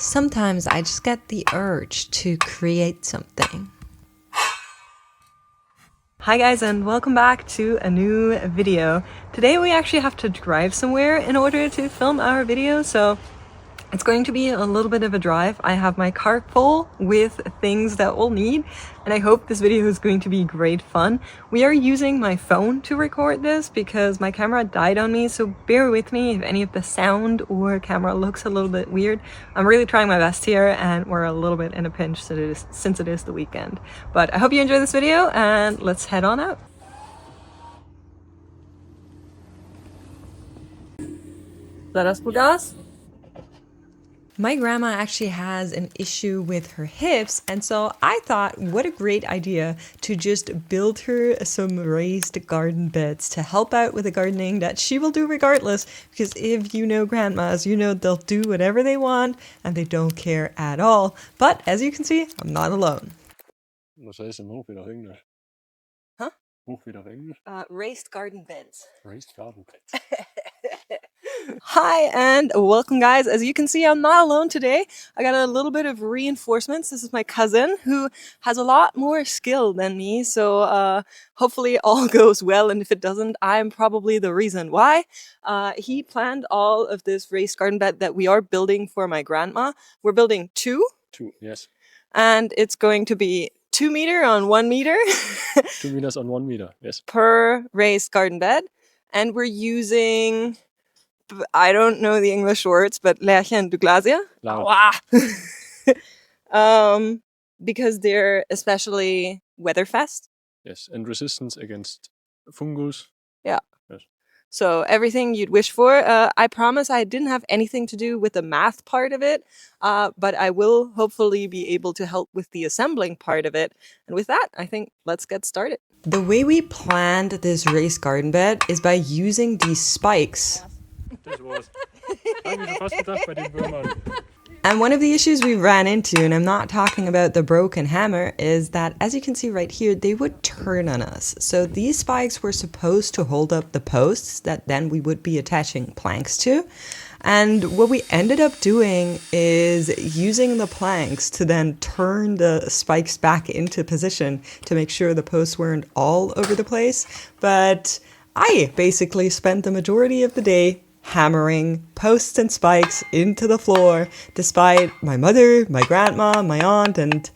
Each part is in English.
Sometimes I just get the urge to create something. Hi guys, and welcome back to a new video. Today we actually have to drive somewhere in order to film our video, so it's going to be a little bit of a drive. I have my cart full with things that we'll need, and I hope this video is going to be great fun. We are using my phone to record this because my camera died on me, so bear with me if any of the sound or camera looks a little bit weird. I'm really trying my best here, and we're a little bit in a pinch since it is the weekend. But I hope you enjoy this video, and let's head on out. Let us put gas. My grandma actually has an issue with her hips, and so I thought what a great idea to just build her some raised garden beds to help out with the gardening that she will do regardless, because if you know grandmas, you know they'll do whatever they want and they don't care at all. But as you can see, I'm not alone. Huh? Raised garden beds. Raised garden beds. Hi and welcome guys. As you can see, I'm not alone today. I got a little bit of reinforcements. This is my cousin who has a lot more skill than me, so hopefully all goes well, and if it doesn't, I'm probably the reason why. He planned all of this raised garden bed that we are building for my grandma. We're building two, yes. And it's going to be 2 meter on 1 meter 2 meters on 1 meter, yes, per raised garden bed, and we're using, I don't know the English words, but Lärchen and Douglasia. Because they're especially weatherfest. Yes, and resistance against fungus. Yeah. Yes. So everything you'd wish for. I promise I didn't have anything to do with the math part of it, but I will hopefully be able to help with the assembling part of it. And with that, I think let's get started. The way we planned this raised garden bed is by using these spikes. And one of the issues we ran into, and I'm not talking about the broken hammer, is that, as you can see right here, they would turn on us. So these spikes were supposed to hold up the posts that then we would be attaching planks to. And what we ended up doing is using the planks to then turn the spikes back into position to make sure the posts weren't all over the place. But I basically spent the majority of the day hammering posts and spikes into the floor, despite my mother, my grandma, my aunt, and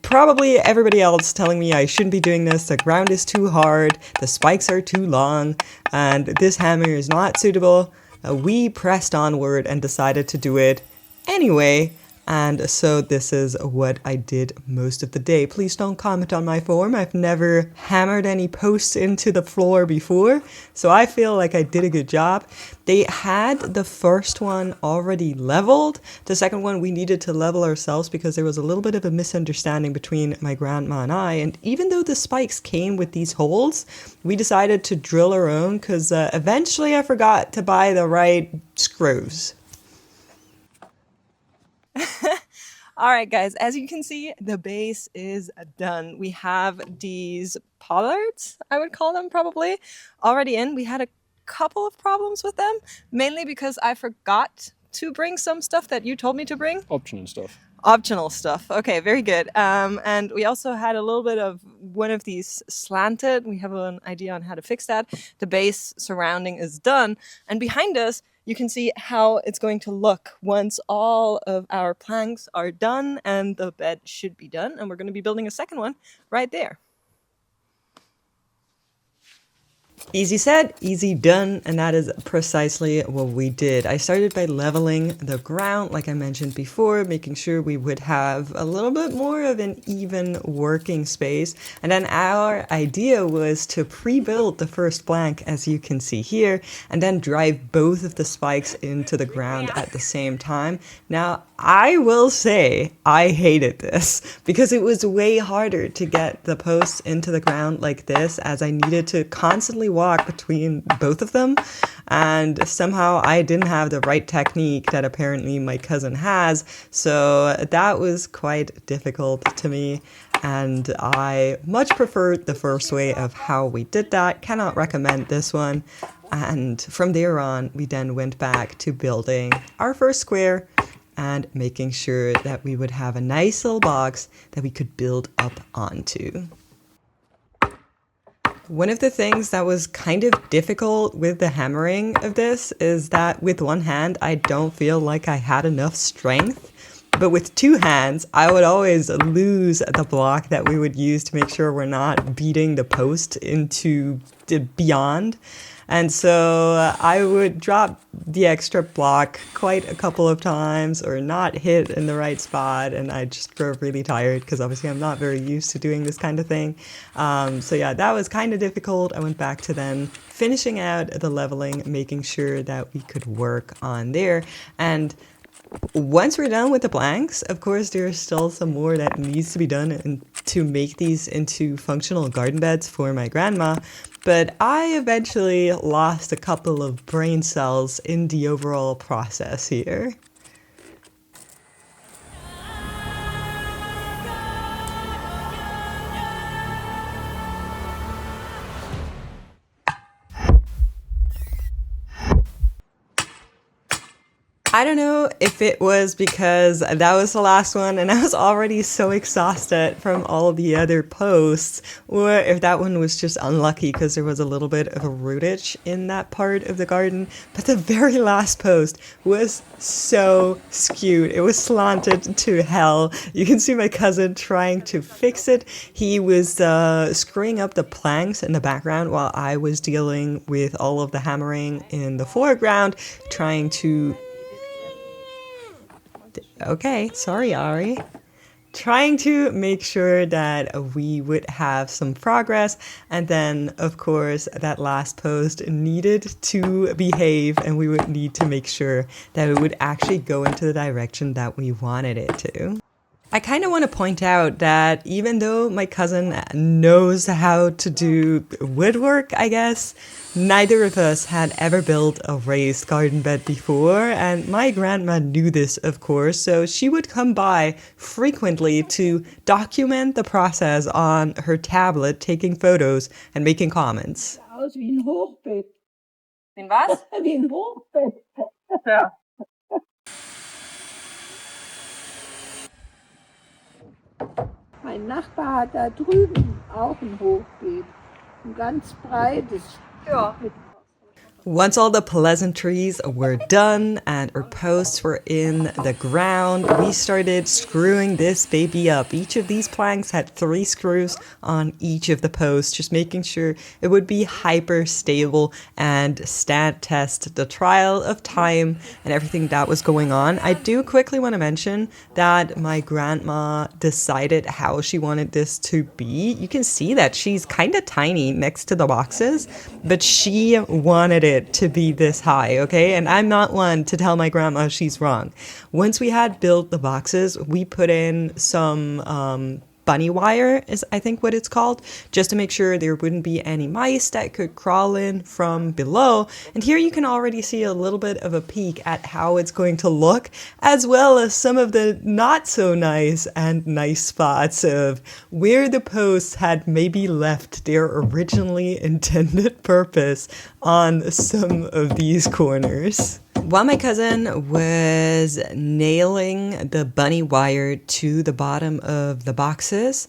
probably everybody else telling me I shouldn't be doing this. The ground is too hard, the spikes are too long, and this hammer is not suitable. We pressed onward and decided to do it anyway. And so this is what I did most of the day. Please don't comment on my form. I've never hammered any posts into the floor before, so I feel like I did a good job. They had the first one already leveled. The second one we needed to level ourselves because there was a little bit of a misunderstanding between my grandma and I. And even though the spikes came with these holes, we decided to drill our own because eventually I forgot to buy the right screws. All right, guys, as you can see, the base is done. We have these pollards, I would call them probably, already in. We had a couple of problems with them, mainly because I forgot to bring some stuff that you told me to bring. Optional stuff. Optional stuff. Okay, very good. And we also had a little bit of one of these slanted. We have an idea on how to fix that. The base surrounding is done. And behind us, you can see how it's going to look once all of our planks are done and the bed should be done. And we're going to be building a second one right there. Easy said, easy done, and that is precisely what we did. I started by leveling the ground, like I mentioned before, making sure we would have a little bit more of an even working space. And then our idea was to pre-build the first plank, as you can see here, and then drive both of the spikes into the ground at the same time. Now, I will say I hated this because it was way harder to get the posts into the ground like this, as I needed to constantly walk between both of them, and somehow I didn't have the right technique that apparently my cousin has, so that was quite difficult to me, and I much preferred the first way of how we did that. Cannot recommend this one. And from there on, we then went back to building our first square, and making sure that we would have a nice little box that we could build up onto. One of the things that was kind of difficult with the hammering of this is that with one hand, I don't feel like I had enough strength. But with two hands, I would always lose the block that we would use to make sure we're not beating the post into beyond. And so I would drop the extra block quite a couple of times or not hit in the right spot. And I just grow really tired because obviously I'm not very used to doing this kind of thing. So yeah, that was kind of difficult. I went back to then finishing out the leveling, making sure that we could work on there. And once we're done with the blanks, of course, there's still some more that needs to be done and to make these into functional garden beds for my grandma. But I eventually lost a couple of brain cells in the overall process here. I don't know if it was because that was the last one and I was already so exhausted from all the other posts, or if that one was just unlucky because there was a little bit of a rootage in that part of the garden. But the very last post was so skewed. It was slanted to hell. You can see my cousin trying to fix it. He was screwing up the planks in the background while I was dealing with all of the hammering in the foreground, trying to... Okay, sorry, Ari. Trying to make sure that we would have some progress. And then, of course, that last post needed to behave and we would need to make sure that it would actually go into the direction that we wanted it to. I kind of want to point out that even though my cousin knows how to do woodwork, I guess, neither of us had ever built a raised garden bed before, and my grandma knew this, of course, so she would come by frequently to document the process on her tablet, taking photos and making comments. Aus wie ein Hochbeet. Wie was? Wie ein Hochbeet. Ja. Mein Nachbar hat da drüben auch ein Hochbeet. Ein ganz breites. Ja. Once all the pleasantries were done and our posts were in the ground, we started screwing this baby up. Each of these planks had 3 screws on each of the posts, just making sure it would be hyper stable and stand test the trial of time and everything that was going on. I do quickly want to mention that my grandma decided how she wanted this to be. You can see that she's kind of tiny next to the boxes, but she wanted it to be this high, okay? And I'm not one to tell my grandma she's wrong. Once we had built the boxes, we put in some bunny wire, is I think what it's called, just to make sure there wouldn't be any mice that could crawl in from below. And here you can already see a little bit of a peek at how it's going to look, as well as some of the not so nice and nice spots of where the posts had maybe left their originally intended purpose on some of these corners. While my cousin was nailing the bunny wire to the bottom of the boxes,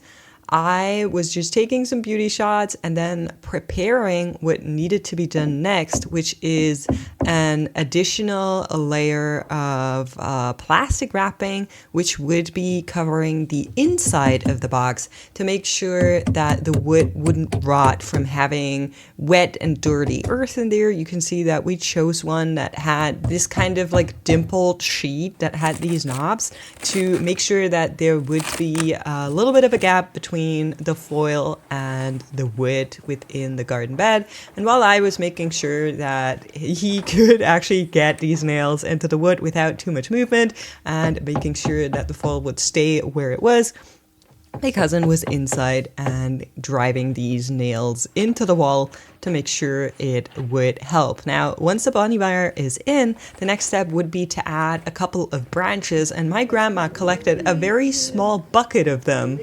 I was just taking some beauty shots and then preparing what needed to be done next, which is an additional layer of plastic wrapping, which would be covering the inside of the box to make sure that the wood wouldn't rot from having wet and dirty earth in there. You can see that we chose one that had this kind of like dimpled sheet that had these knobs to make sure that there would be a little bit of a gap between the foil and the wood within the garden bed. And while I was making sure that he could actually get these nails into the wood without too much movement and making sure that the foil would stay where it was, my cousin was inside and driving these nails into the wall to make sure it would help. Now, once the bunny wire is in, the next step would be to add a couple of branches, and my grandma collected a very small bucket of them.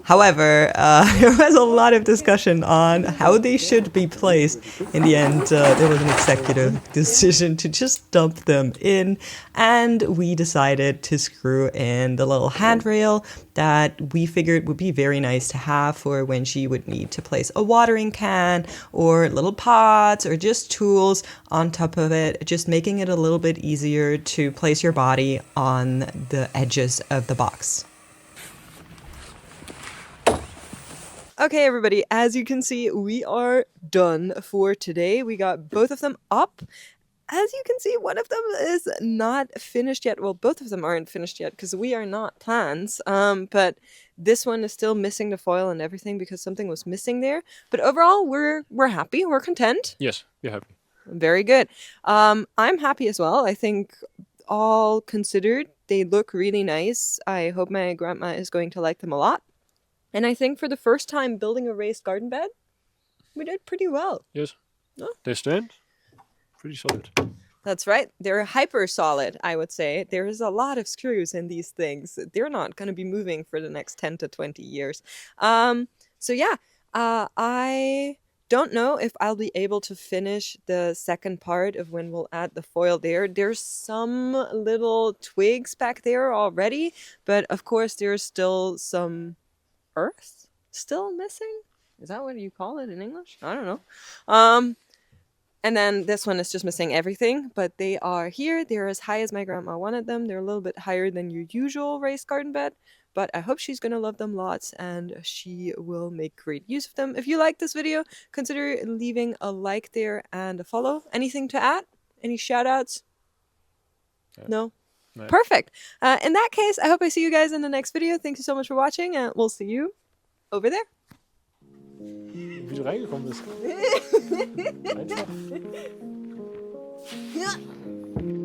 However, there was a lot of discussion on how they should be placed. In the end, there was an executive decision to just dump them in, and we decided to screw in the little handrail that we figured would be very nice to have for when she would need to place a watering can or little pots or just tools on top of it, just making it a little bit easier to place your body on the edges of the box. Okay, everybody, as you can see, we are done for today. We got both of them up. As you can see, one of them is not finished yet. Well, both of them aren't finished yet because we are not plans. But this one is still missing the foil and everything because something was missing there. But overall, we're happy. We're content. Yes, we're happy. Very good. I'm happy as well. I think all considered, they look really nice. I hope my grandma is going to like them a lot. And I think for the first time building a raised garden bed, we did pretty well. Yes. No? They stand pretty solid. That's right. They're hyper solid, I would say. There's a lot of screws in these things. They're not going to be moving for the next 10 to 20 years. So yeah, I don't know if I'll be able to finish the second part of when we'll add the foil there. There's some little twigs back there already, but of course there's still some earth still missing. Is that what you call it in English? I don't know. And then this one is just missing everything, but they are here. They're as high as my grandma wanted them. They're a little bit higher than your usual raised garden bed, but I hope she's going to love them lots and she will make great use of them. If you like this video, consider leaving a like there and a follow. Anything to add? Any shout outs? No? No. Perfect. In that case, I hope I see you guys in the next video. Thank you so much for watching, and we'll see you over there. Wie du reingekommen bist. Einfach.